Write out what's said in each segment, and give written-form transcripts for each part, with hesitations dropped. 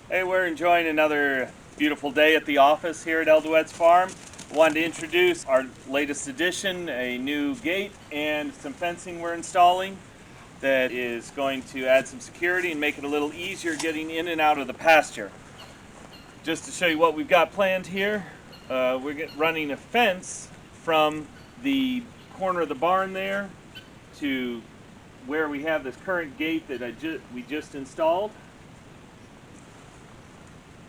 Hey, we're enjoying another beautiful day at the office here at Eldowet's Farm. Wanted to introduce our latest addition, a new gate and some fencing we're installing that is going to add some security and make it a little easier getting in and out of the pasture. Just to show you what we've got planned here, we're running a fence from the corner of the barn there to where we have this current gate that we just installed.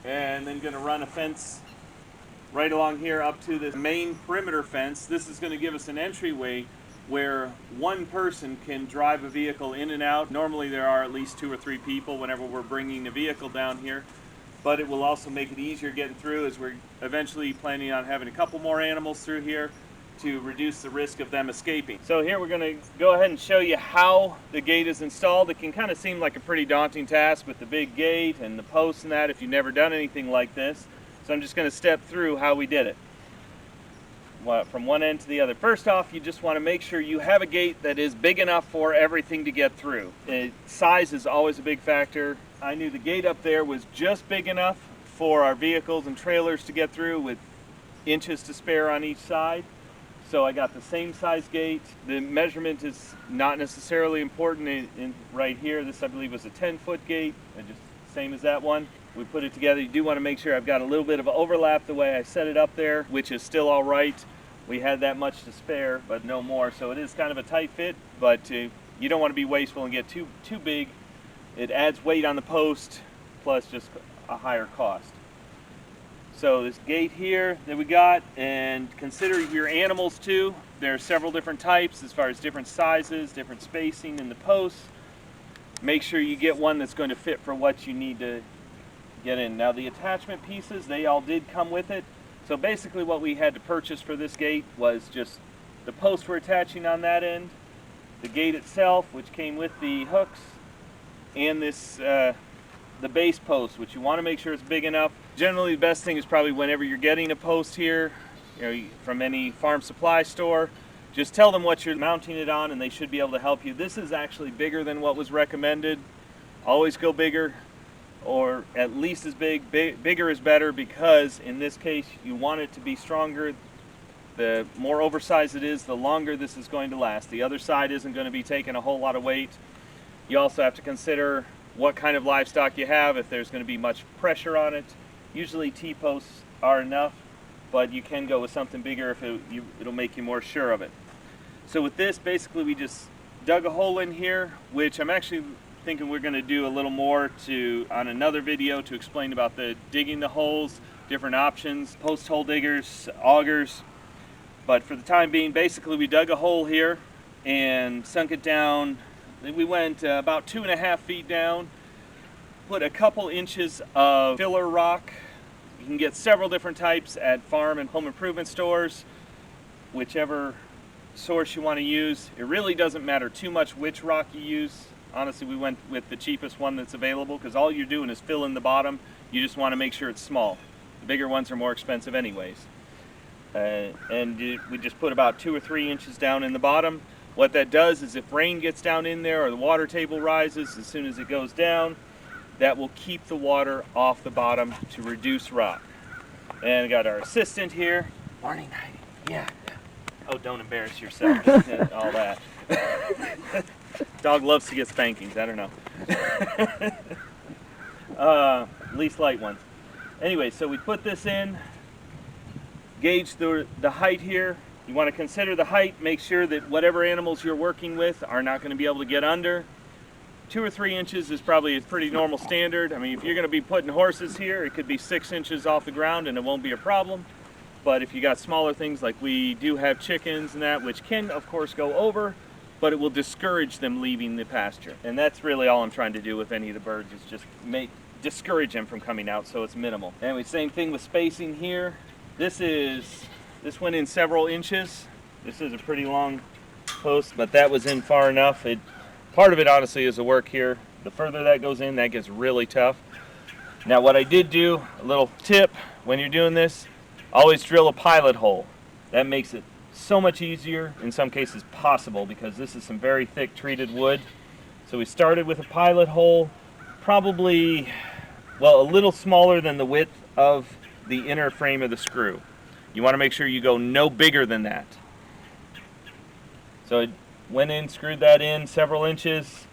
And then going to run a fence right along here up to this main perimeter fence. This is going to give us an entryway where one person can drive a vehicle in and out. Normally there are at least 2 or 3 people whenever we're bringing the vehicle down here, but it will also make it easier getting through, as we're eventually planning on having a couple more animals through here to reduce the risk of them escaping. So here we're going to go ahead and show you how the gate is installed. It can kind of seem like a pretty daunting task with the big gate and the posts and that if you've never done anything like this. So I'm just going to step through how we did it. From one end to the other. First off, you just want to make sure you have a gate that is big enough for everything to get through. Size is always a big factor. I knew the gate up there was just big enough for our vehicles and trailers to get through with inches to spare on each side. So I got the same size gate. The measurement is not necessarily important in right here. This, I believe, was a 10-foot gate, just same as that one. We put it together. You do want to make sure I've got a little bit of overlap the way I set it up there, which is still all right. We had that much to spare, but no more. So it is kind of a tight fit, but you don't want to be wasteful and get too big. It adds weight on the post, plus just a higher cost. So this gate here that we got, and consider your animals too. There are several different types as far as different sizes, different spacing in the posts. Make sure you get one that's going to fit for what you need to get in. Now the attachment pieces, they all did come with it. So basically what we had to purchase for this gate was just the post we're attaching on that end, the gate itself, which came with the hooks, and this the base post, which you want to make sure it's big enough. Generally, the best thing is probably whenever you're getting a post here, from any farm supply store, just tell them what you're mounting it on and they should be able to help you. This is actually bigger than what was recommended. Always go bigger, or at least as big. Bigger is better, because in this case you want it to be stronger. The more oversized it is, the longer this is going to last. The other side isn't going to be taking a whole lot of weight. You also have to consider what kind of livestock you have, if there's going to be much pressure on it. Usually T-posts are enough, but you can go with something bigger if it'll make you more sure of it. So with this, basically we just dug a hole in here, which I'm actually thinking we're going to do a little more on another video to explain about the digging the holes, different options, post hole diggers, augers. But for the time being, basically we dug a hole here and sunk it down. We went about 2.5 feet down, put a couple inches of filler rock. You can get several different types at farm and home improvement stores, whichever source you want to use. It really doesn't matter too much which rock you use. Honestly, we went with the cheapest one that's available, because all you're doing is filling the bottom. You just want to make sure it's small. The bigger ones are more expensive anyways. We just put about 2 or 3 inches down in the bottom. What that does is if rain gets down in there or the water table rises, as soon as it goes down, that will keep the water off the bottom to reduce rot. And we got our assistant here. Morning, Heidi. Yeah. Oh, don't embarrass yourself. All that. Dog loves to get spankings. I don't know. Least light ones. Anyway, so we put this in, gauge the height here. You want to consider the height, make sure that whatever animals you're working with are not going to be able to get under. 2 or 3 inches is probably a pretty normal standard. I mean, if you're going to be putting horses here, it could be 6 inches off the ground and it won't be a problem. But if you got smaller things, like we do have chickens and that, which can of course go over, but it will discourage them leaving the pasture. And that's really all I'm trying to do with any of the birds, is just discourage them from coming out, so it's minimal. Anyway, same thing with spacing here. This went in several inches. This is a pretty long post, but that was in far enough. Part of it honestly is the work here. The further that goes in, that gets really tough. Now what I did do, a little tip, when you're doing this, always drill a pilot hole. That makes it so much easier, in some cases possible, because this is some very thick treated wood. So we started with a pilot hole, probably well, a little smaller than the width of the inner frame of the screw. You want to make sure you go no bigger than that. So I went in, screwed that in several inches,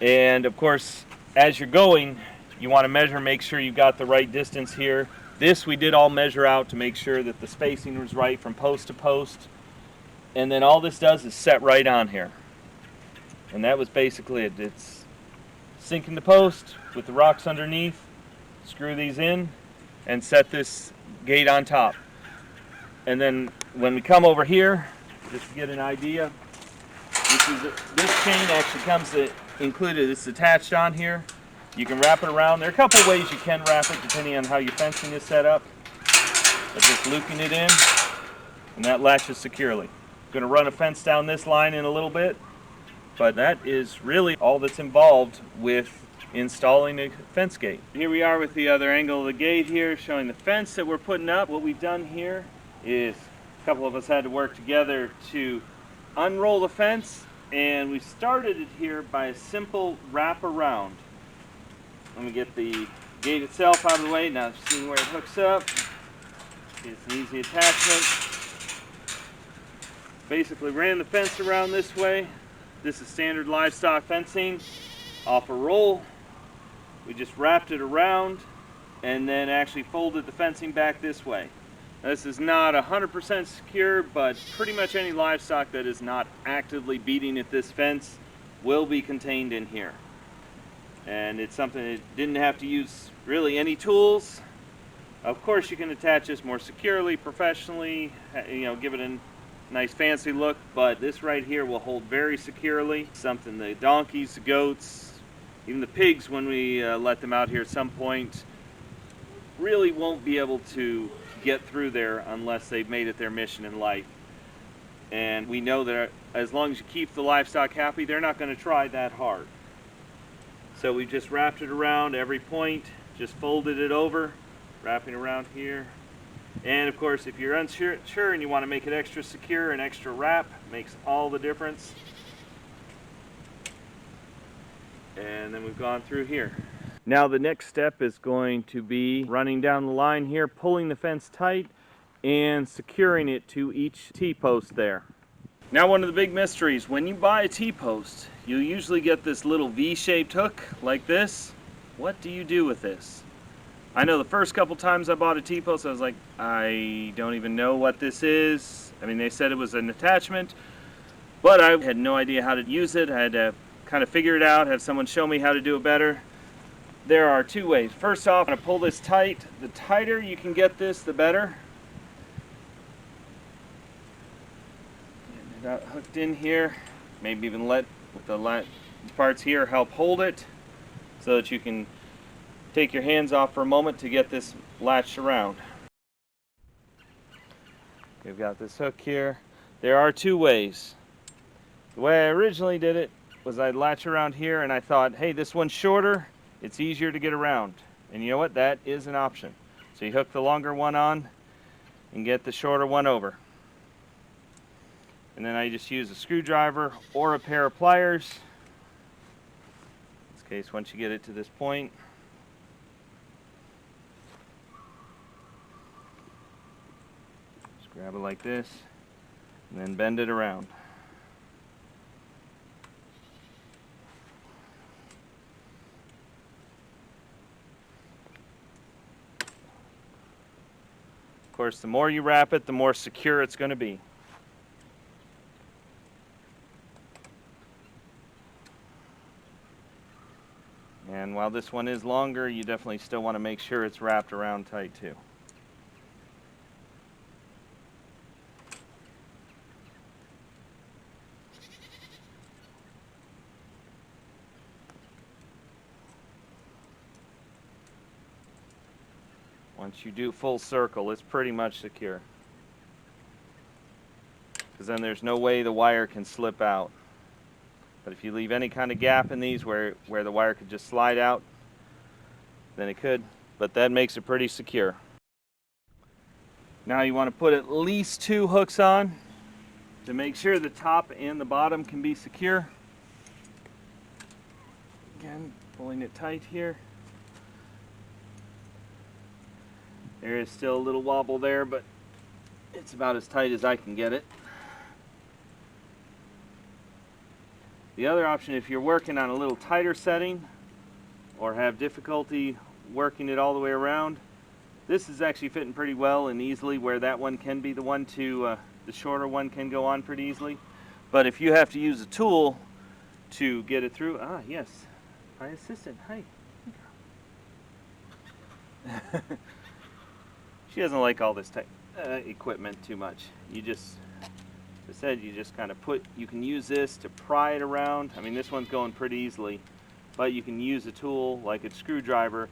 and of course, as you're going, you want to measure, make sure you got the right distance here. This we did all measure out to make sure that the spacing was right from post to post. And then all this does is set right on here. And that was basically it. It's sinking the post with the rocks underneath, screw these in, and set this gate on top. And then when we come over here, just to get an idea, this chain actually comes included. It's attached on here. You can wrap it around. There are a couple ways you can wrap it depending on how your fencing is set up. But just looping it in, and that latches securely. I'm going to run a fence down this line in a little bit, but that is really all that's involved with installing a fence gate. Here we are with the other angle of the gate here, showing the fence that we're putting up. What we've done here is a couple of us had to work together to unroll the fence, and we started it here by a simple wrap around. Let me get the gate itself out of the way. Now I've seen where it hooks up. It's an easy attachment. Basically ran the fence around this way. This is standard livestock fencing. Off a roll, we just wrapped it around and then actually folded the fencing back this way. Now, this is not 100% secure, but pretty much any livestock that is not actively beating at this fence will be contained in here. And it's something that didn't have to use really any tools. Of course, you can attach this more securely, professionally, give it a nice fancy look, but this right here will hold very securely. Something the donkeys, the goats, even the pigs, when we let them out here at some point, really won't be able to get through there unless they've made it their mission in life. And we know that as long as you keep the livestock happy, they're not going to try that hard. So we just wrapped it around every point, just folded it over, wrapping around here. And of course, if you're unsure and you want to make it extra secure, an extra wrap makes all the difference. And then we've gone through here. Now the next step is going to be running down the line here, pulling the fence tight and securing it to each T-post there. Now, one of the big mysteries, when you buy a T-post, you usually get this little V-shaped hook like this. What do you do with this? I know the first couple times I bought a T-post, I was like, I don't even know what this is. I mean, they said it was an attachment, but I had no idea how to use it. I had to kind of figure it out, have someone show me how to do it better. There are two ways. First off, I'm going to pull this tight. The tighter you can get this, the better. Got hooked in here, maybe even let the parts here help hold it so that you can take your hands off for a moment to get this latched around. We've got this hook here. There are two ways. The way I originally did it was I'd latch around here, and I thought, hey, this one's shorter, it's easier to get around. And you know what? That is an option. So you hook the longer one on and get the shorter one over. And then I just use a screwdriver or a pair of pliers. In this case, once you get it to this point, just grab it like this and then bend it around. Of course, the more you wrap it, the more secure it's going to be. And while this one is longer, you definitely still want to make sure it's wrapped around tight too. Once you do full circle, it's pretty much secure. Because then there's no way the wire can slip out. But if you leave any kind of gap in these where the wire could just slide out, then it could. But that makes it pretty secure. Now you want to put at least 2 hooks on to make sure the top and the bottom can be secure. Again, pulling it tight here. There is still a little wobble there, but it's about as tight as I can get it. The other option, if you're working on a little tighter setting or have difficulty working it all the way around, this is actually fitting pretty well and easily, where that one can be the one to, the shorter one can go on pretty easily. But if you have to use a tool to get it through, yes, my assistant, hi. She doesn't like all this equipment too much. You just, as I said, you just kind of you can use this to pry it around. I mean, this one's going pretty easily, but you can use a tool like a screwdriver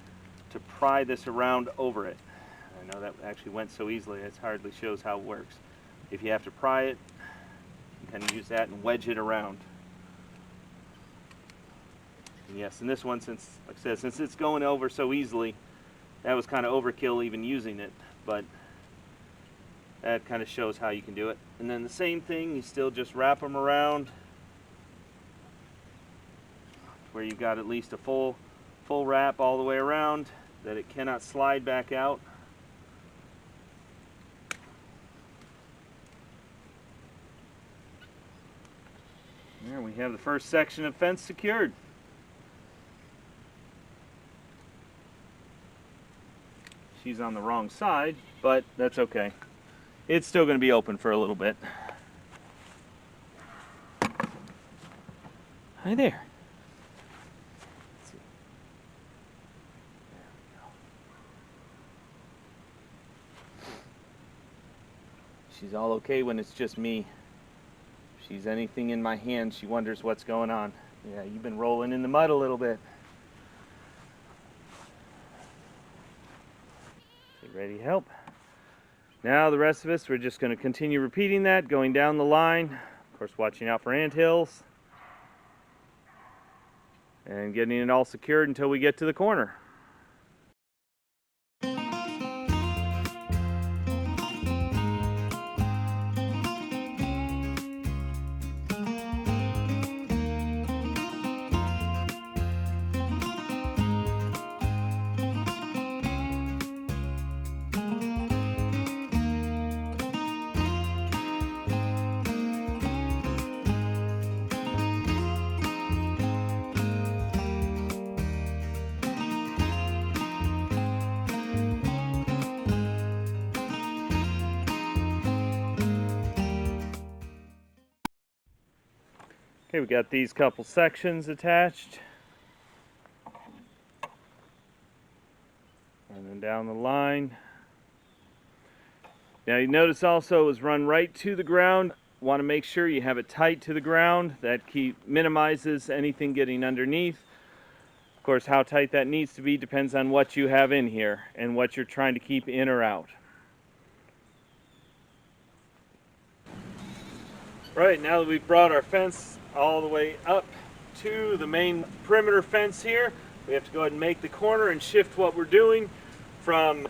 to pry this around over it. I know that actually went so easily, it hardly shows how it works. If you have to pry it, you kind of use that and wedge it around. And yes, and this one, since, like I said, since it's going over so easily, that was kind of overkill even using it, but that kind of shows how you can do it. And then the same thing, you still just wrap them around where you've got at least a full wrap all the way around, that it cannot slide back out. There we have the first section of fence secured. She's on the wrong side, but that's okay. It's still going to be open for a little bit. Hi there. Let's see. There we go. She's all okay when it's just me. If she's anything in my hand, she wonders what's going on. Yeah, you've been rolling in the mud a little bit. Ready to help. Now the rest of us, we're just going to continue repeating that, going down the line, of course watching out for anthills, and getting it all secured until we get to the corner. Okay, we got these couple sections attached. And then down the line. Now you notice also it was run right to the ground. Want to make sure you have it tight to the ground. That minimizes anything getting underneath. Of course, how tight that needs to be depends on what you have in here and what you're trying to keep in or out. Right, now that we've brought our fence all the way up to the main perimeter fence here, we have to go ahead and make the corner and shift what we're doing from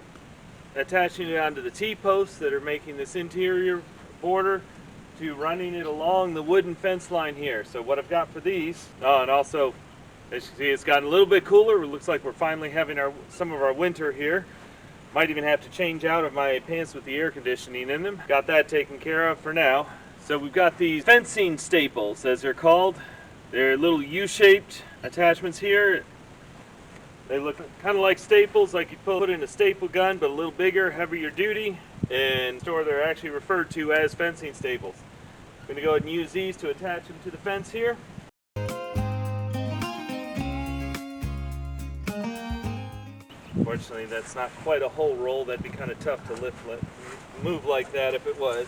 attaching it onto the T-posts that are making this interior border to running it along the wooden fence line here. So what I've got for these, and also, as you can see, it's gotten a little bit cooler. It looks like we're finally having some of our winter here. Might even have to change out of my pants with the air conditioning in them. Got that taken care of for now. So we've got these fencing staples, as they're called. They're little U-shaped attachments here. They look kind of like staples, like you put in a staple gun, but a little bigger, heavier duty. And they're actually referred to as fencing staples. I'm going to go ahead and use these to attach them to the fence here. Fortunately, that's not quite a whole roll. That'd be kind of tough to move like that if it was.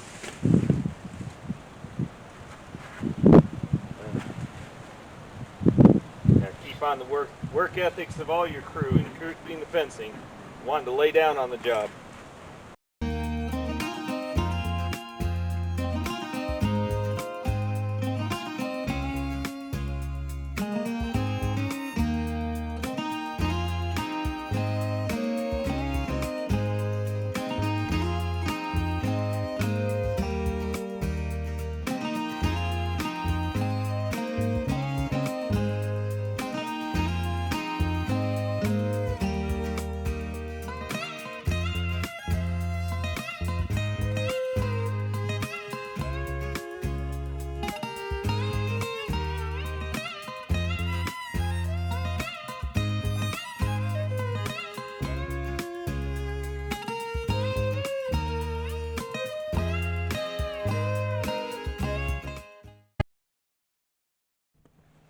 On the work ethics of all your crew, including the fencing, wanting to lay down on the job.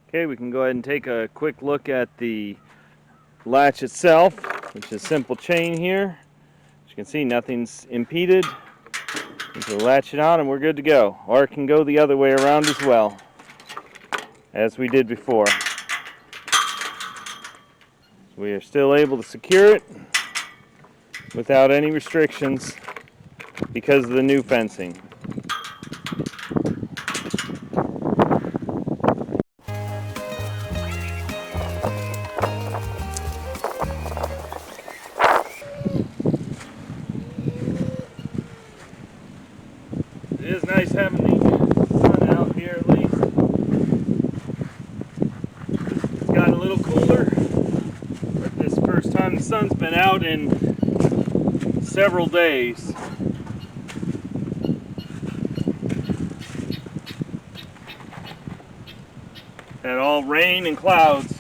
Okay, we can go ahead and take a quick look at the latch itself, which is simple chain here. As you can see, nothing's impeded. You can latch it on and we're good to go. Or it can go the other way around as well, as we did before. We are still able to secure it without any restrictions because of the new fencing. It is nice having the sun out here at least. It's gotten a little cooler, but this is the first time the sun's been out in several days. Had all rain and clouds.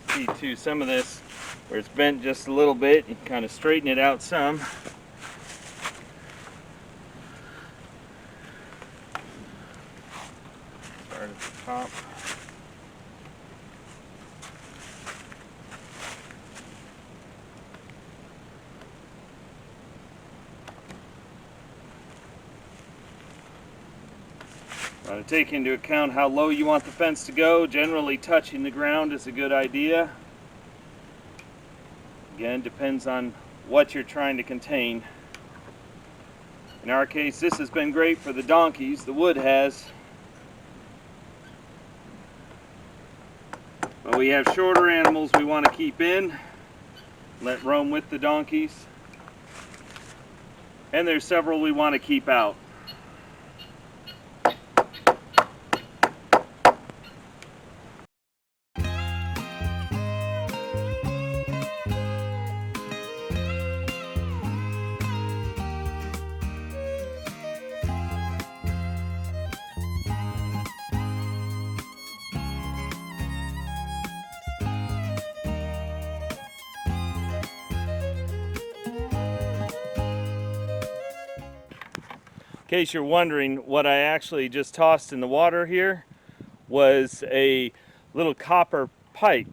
See too, some of this where it's bent just a little bit, you can kind of straighten it out some. Start at the top. To take into account how low you want the fence to go, generally touching the ground is a good idea. Again, depends on what you're trying to contain. In our case, this has been great for the donkeys, the wood has. But we have shorter animals we want to keep in, let roam with the donkeys. And there's several we want to keep out. In case you're wondering, what I actually just tossed in the water here was a little copper pipe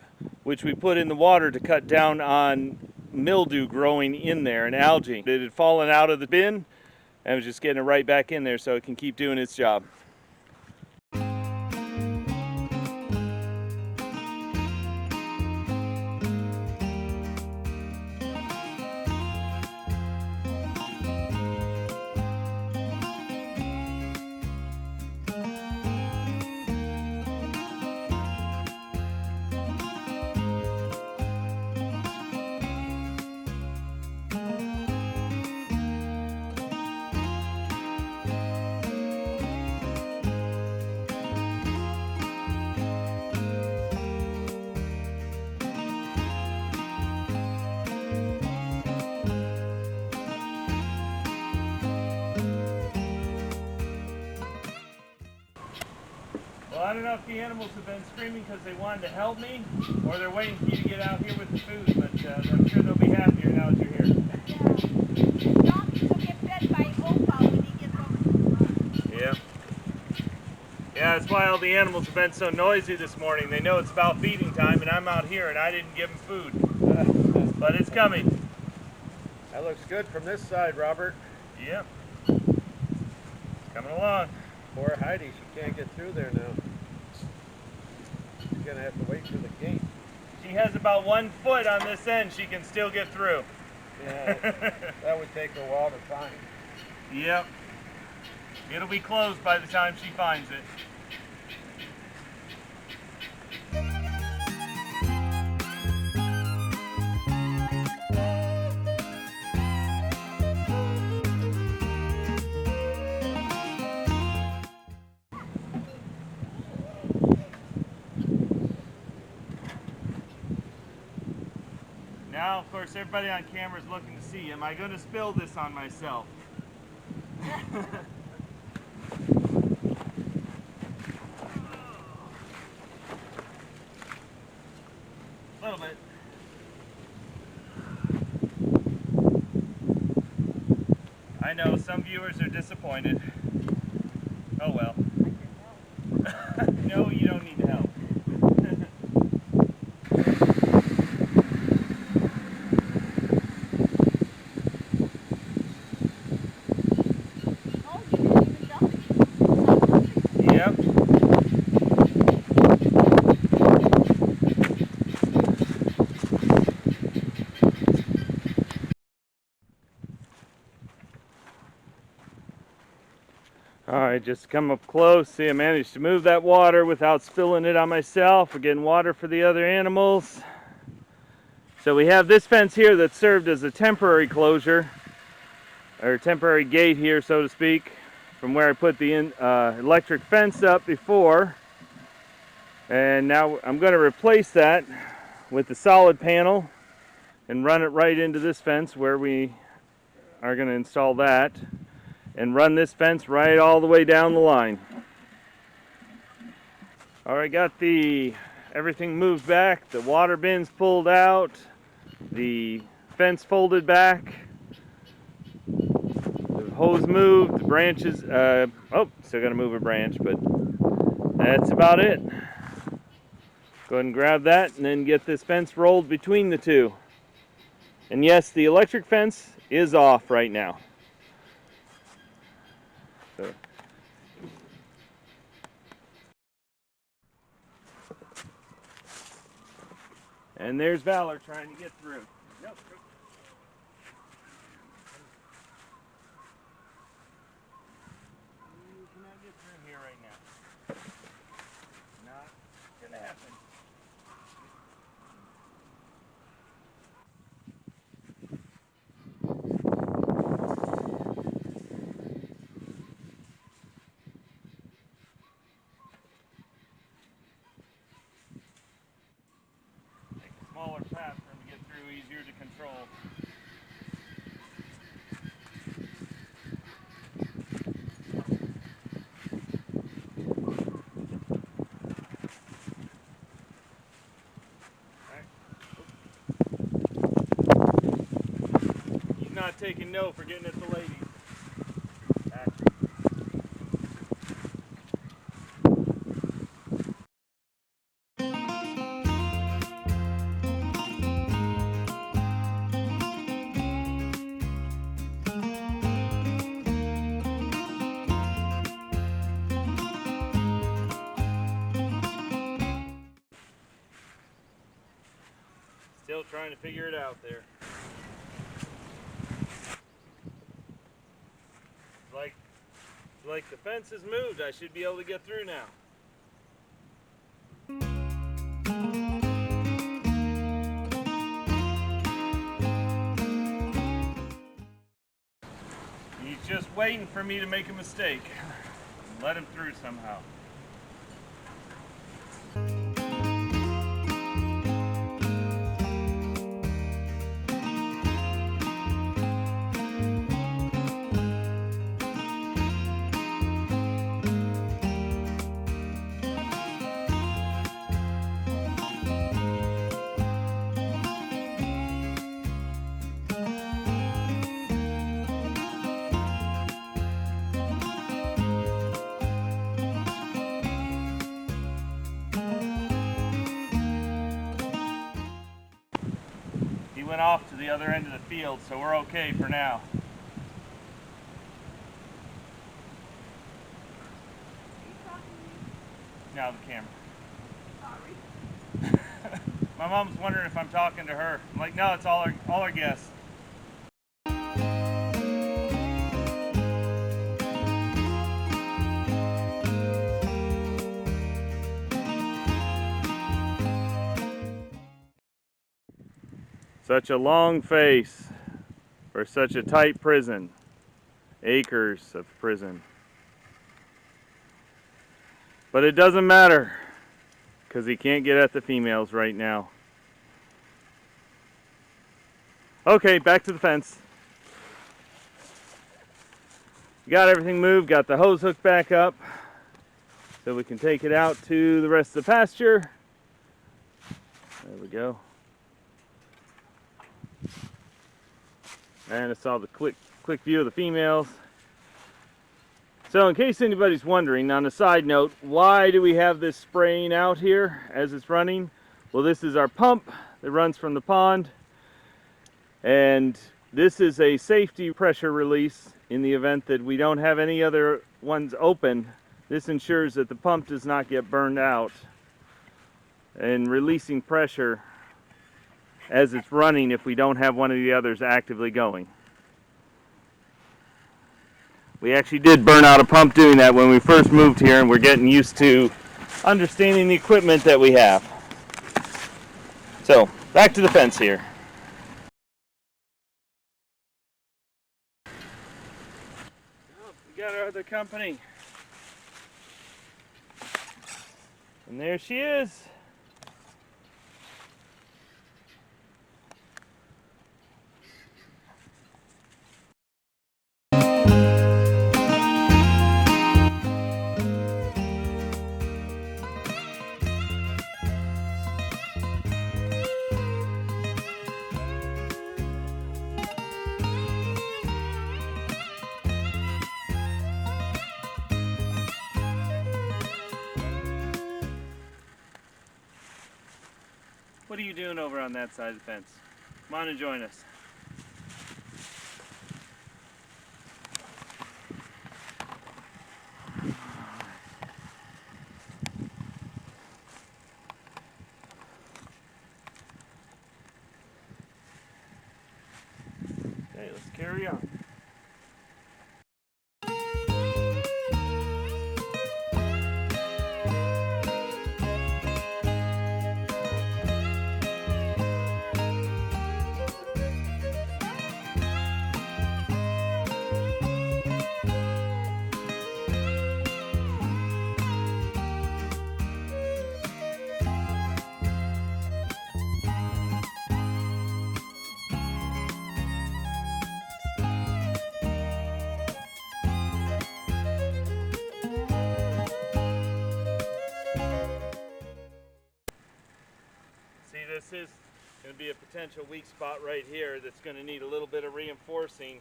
which we put in the water to cut down on mildew growing in there and algae. It had fallen out of the bin and I was just getting it right back in there so it can keep doing its job. Well, I don't know if the animals have been screaming because they wanted to help me, or they're waiting for you to get out here with the food, but I'm sure they'll be happier now that you're here. Yeah. Donkeys will get fed by Opa when he gets home. Yeah. Yeah, that's why all the animals have been so noisy this morning. They know it's about feeding time, and I'm out here, and I didn't give them food. But it's coming. That looks good from this side, Robert. Yep. It's coming along. Poor Heidi, she can't get through there now. She's gonna have to wait for the gate. She has about 1 foot on this end she can still get through. Yeah, that would take her a while to find. Yep. It'll be closed by the time she finds it. Now, of course, everybody on camera is looking to see, am I going to spill this on myself? A little bit. I know some viewers are disappointed. Oh well. No, you don't need help. Oh, you didn't even dump it. Yep. Alright, just come up close. See, I managed to move that water without spilling it on myself or getting water for the other animals. So we have this fence here that served as a temporary closure, or temporary gate here, so to speak, from where I put the electric fence up before. And now I'm going to replace that with the solid panel and run it right into this fence where we are going to install that, and run this fence right all the way down the line. Alright, got everything moved back, the water bins pulled out, the fence folded back, the hose moved, the branches, oh, still gotta move a branch, but that's about it. Go ahead and grab that and then get this fence rolled between the two. And yes, the electric fence is off right now. So. And there's Valor trying to get through. Nope. You cannot get through here right now. Not gonna happen. Make a smaller path for him to get through, easier to control. He's not taking no for getting at the ladies. Still trying to figure it out there. Like the fence has moved, I should be able to get through now. He's just waiting for me to make a mistake. Let him through somehow. He went off to the other end of the field, so we're okay for now. Now the camera. Sorry. My mom's wondering if I'm talking to her. I'm like, no, it's all our guests. Such a long face for such a tight prison. Acres of prison. But it doesn't matter, because he can't get at the females right now. Okay, back to the fence. Got everything moved, got the hose hooked back up, so we can take it out to the rest of the pasture. There we go. And I saw the quick quick view of the females. So in case anybody's wondering, on a side note, why do we have this spraying out here as it's running? Well, this is our pump that runs from the pond, and this is a safety pressure release in the event that we don't have any other ones open. This ensures that the pump does not get burned out and releasing pressure as it's running if we don't have one of the others actively going. We actually did burn out a pump doing that when we first moved here, and we're getting used to understanding the equipment that we have. So, back to the fence here. Oh, we got our other company. And there she is. What are you doing over on that side of the fence? Come on and join us. Okay, let's carry on. See, this is going to be a potential weak spot right here that's going to need a little bit of reinforcing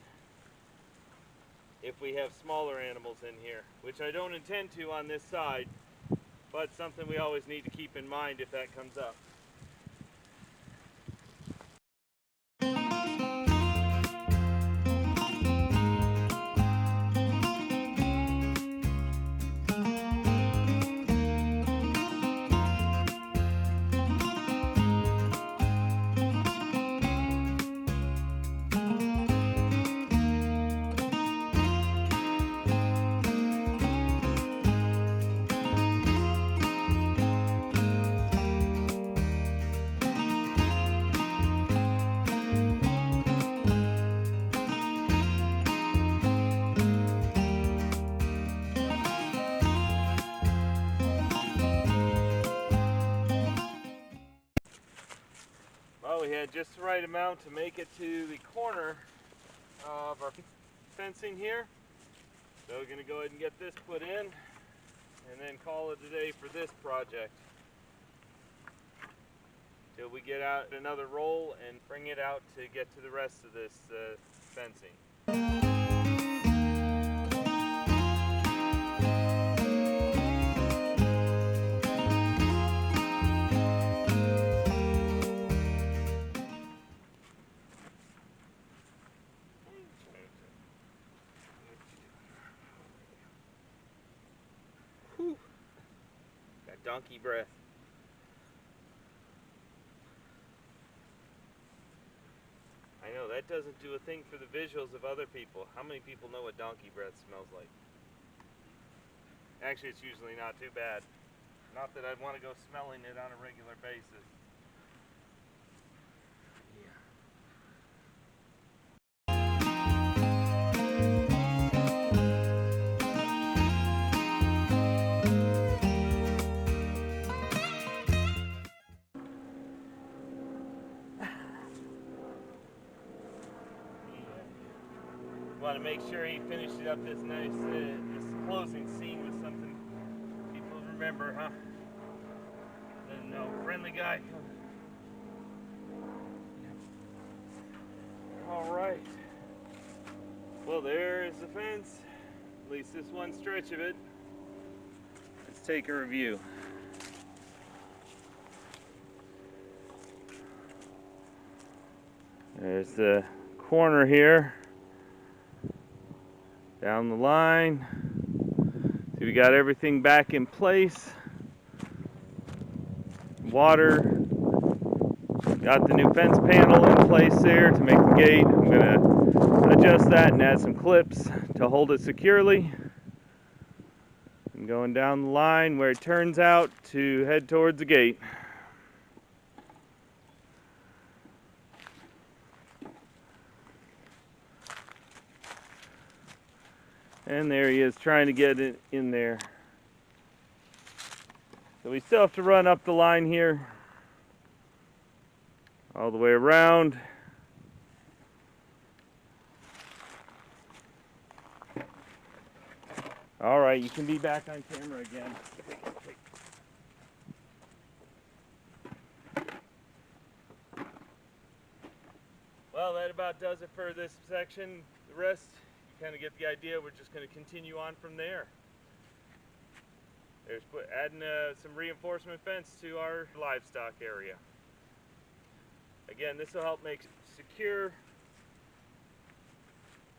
if we have smaller animals in here, which I don't intend to on this side, but something we always need to keep in mind if that comes up. Well, we had just the right amount to make it to the corner of our fencing here. So we're going to go ahead and get this put in and then call it a day for this project. Till we get out another roll and bring it out to get to the rest of this fencing. Whew. Got donkey breath. I know, that doesn't do a thing for the visuals of other people. How many people know what donkey breath smells like? Actually, it's usually not too bad. Not that I'd want to go smelling it on a regular basis. Want to make sure he finished up this nice this closing scene with something people remember, huh? No friendly guy. All right. Well, there's the fence, at least this one stretch of it. Let's take a review. There's the corner here, down the line. See, we got everything back in place. Water, got the new fence panel in place there to make the gate. I'm gonna adjust that and add some clips to hold it securely. And going down the line where it turns out to head towards the gate. And there he is trying to get it in there. So we still have to run up the line here, all the way around. All right, you can be back on camera again. Well, that about does it for this section. The rest, you kind of get the idea. We're just going to continue on from there. There's adding some reinforcement fence to our livestock area. Again, this will help make it secure.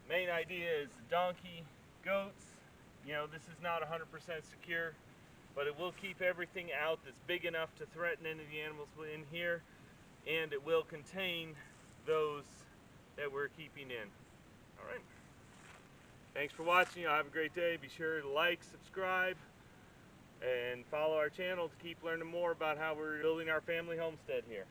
Main idea is donkey, goats. You know, this is not 100% secure, but it will keep everything out that's big enough to threaten any of the animals in here, and it will contain those that we're keeping in. All right. Thanks for watching. Have a great day. Be sure to like, subscribe, and follow our channel to keep learning more about how we're building our family homestead here.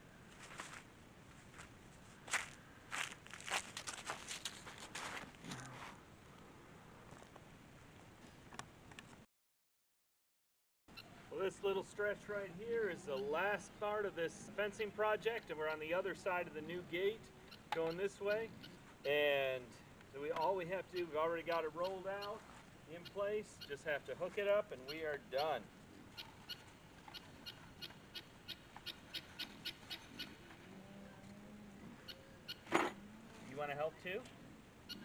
Well, this little stretch right here is the last part of this fencing project, and we're on the other side of the new gate going this way. And so all we have to do, we've already got it rolled out in place, just have to hook it up and we are done. You want to help too? I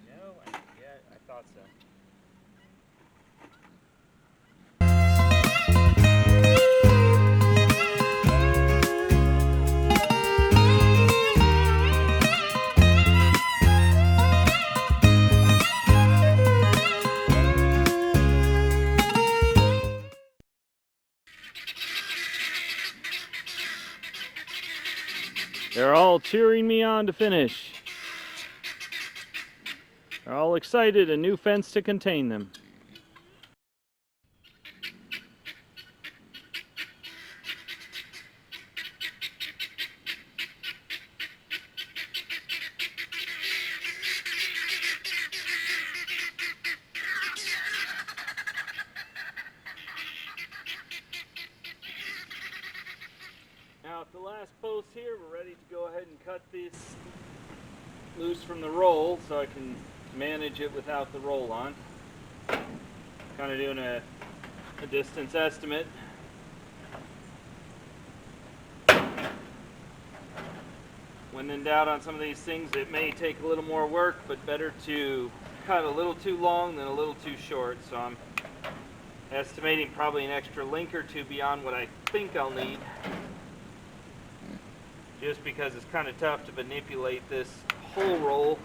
know, yeah, I thought so. They're all cheering me on to finish. They're all excited, a new fence to contain them. Now at the last post here, we're ready to go ahead and cut this loose from the roll so I can manage it without the roll on. Kind of doing a distance estimate. When in doubt on some of these things, it may take a little more work, but better to cut a little too long than a little too short. So I'm estimating probably an extra link or two beyond what I think I'll need, just because it's kind of tough to manipulate this whole roll.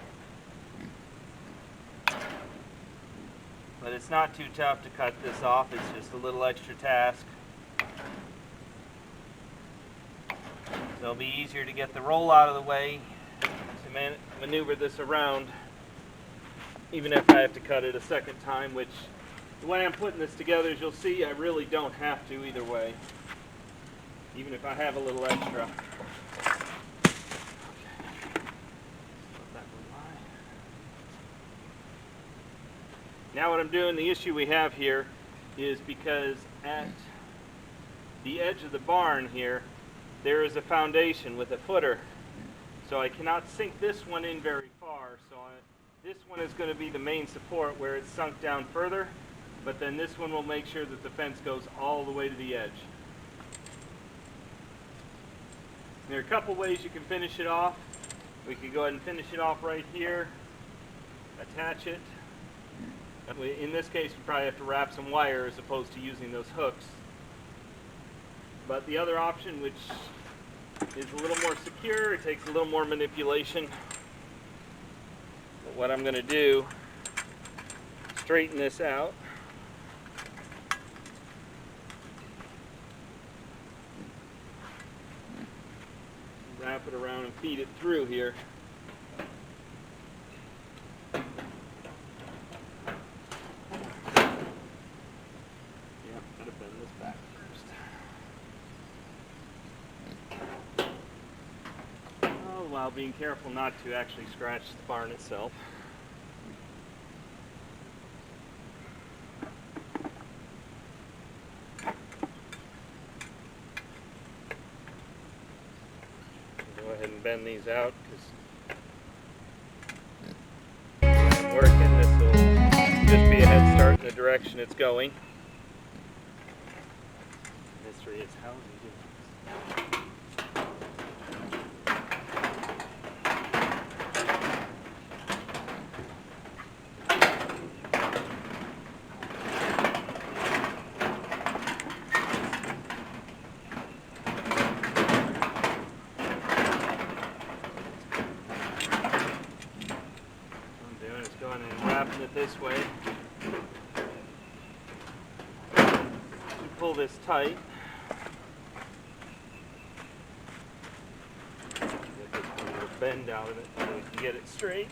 But it's not too tough to cut this off, it's just a little extra task. So it'll be easier to get the roll out of the way to maneuver this around, even if I have to cut it a second time, which the way I'm putting this together, as you'll see, I really don't have to either way, even if I have a little extra. Now what I'm doing, the issue we have here is because at the edge of the barn here, there is a foundation with a footer. So I cannot sink this one in very far. So this one is going to be the main support where it's sunk down further, but then this one will make sure that the fence goes all the way to the edge. There are a couple ways you can finish it off. We could go ahead and finish it off right here. attach it. In this case, you probably have to wrap some wire as opposed to using those hooks. But the other option, which is a little more secure, it takes a little more manipulation. But what I'm going to do, straighten this out. Wrap it around and feed it through here. Gotta bend this back first. All while being careful not to actually scratch the barn itself. Go ahead and bend these out because when I'm working, this will just be a head start in the direction it's going. Mystery is how do you do this? Going and wrapping it this way. You pull this tight. Get this little bend out of it so we can get it straight.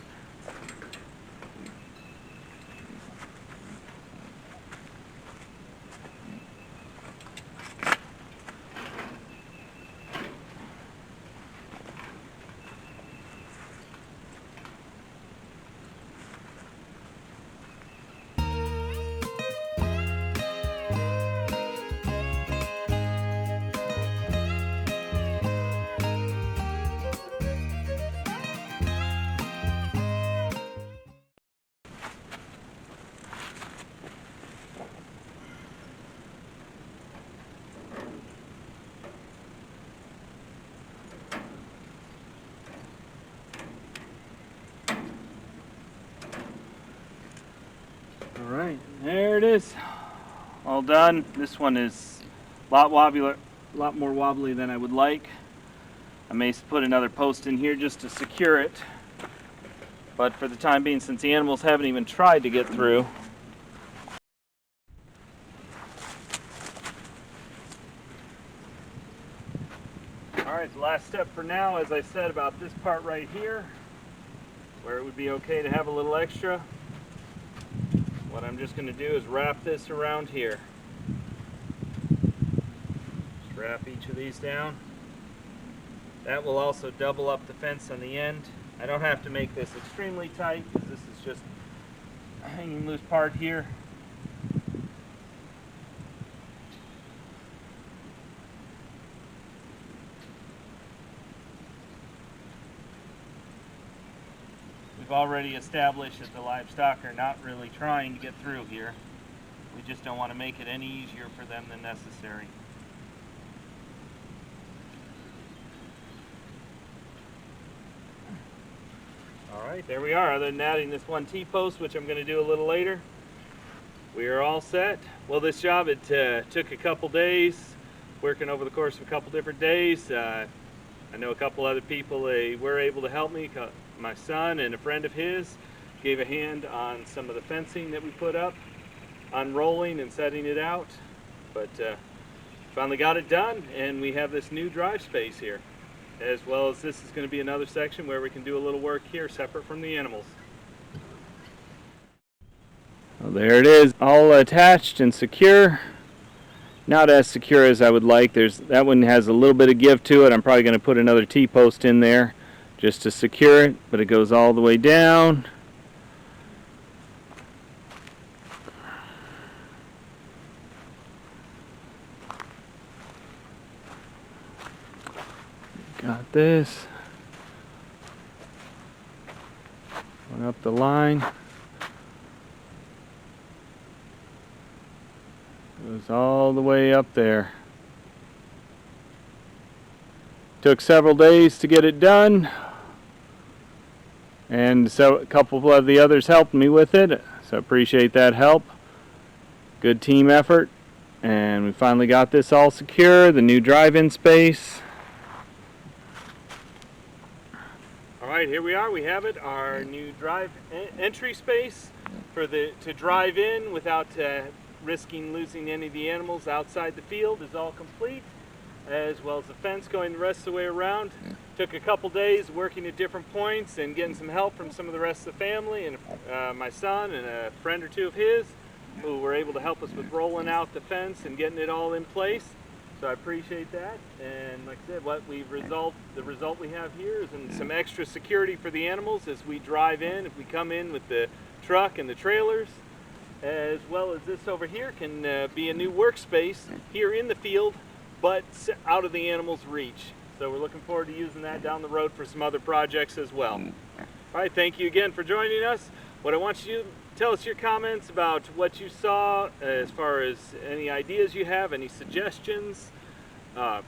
Alright, there it is. All done. This one is a lot more wobbly than I would like. I may put another post in here just to secure it. But for the time being, since the animals haven't even tried to get through, alright, the last step for now, as I said about this part right here, where it would be okay to have a little extra. What I'm just going to do is wrap this around here. Just wrap each of these down. That will also double up the fence on the end. I don't have to make this extremely tight because this is just a hanging loose part here. We've already established that the livestock are not really trying to get through here. We just don't want to make it any easier for them than necessary. Alright, there we are. Other than adding this one T-post, which I'm going to do a little later, we are all set. Well, this job, it took a couple days, working over the course of a couple different days. I know a couple other people, they were able to help me. My son and a friend of his gave a hand on some of the fencing that we put up, unrolling and setting it out. But finally got it done, and we have this new drive space here, as well as this is going to be another section where we can do a little work here separate from the animals. Well, there it is, all attached and secure. Not as secure as I would like. That one has a little bit of give to it. I'm probably going to put another T-post in there just to secure it, but it goes all the way down. Got this. Going up the line. Goes all the way up there. Took several days to get it done. And so a couple of the others helped me with it, so appreciate that help. Good team effort. And we finally got this all secure, the new drive-in space. All right, here we are. We have it, our new entry space to drive in without risking losing any of the animals outside the field is all complete, as well as the fence going the rest of the way around. Took a couple days working at different points and getting some help from some of the rest of the family and my son and a friend or two of his who were able to help us with rolling out the fence and getting it all in place. So I appreciate that. And like I said, the result we have here is some extra security for the animals as we drive in. If we come in with the truck and the trailers, as well as this over here can be a new workspace here in the field, but out of the animals' reach. So we're looking forward to using that down the road for some other projects as well. All right, thank you again for joining us. What I want you to tell us your comments about what you saw as far as any ideas you have, any suggestions. Let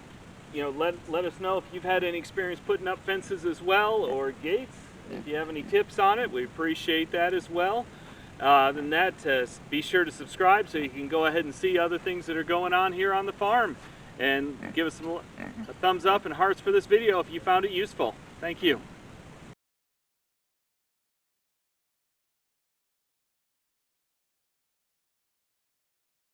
us know if you've had any experience putting up fences as well or gates. If you have any tips on it, we appreciate that as well. Other than that, be sure to subscribe so you can go ahead and see other things that are going on here on the farm. And give us a thumbs up and hearts for this video if you found it useful. Thank you.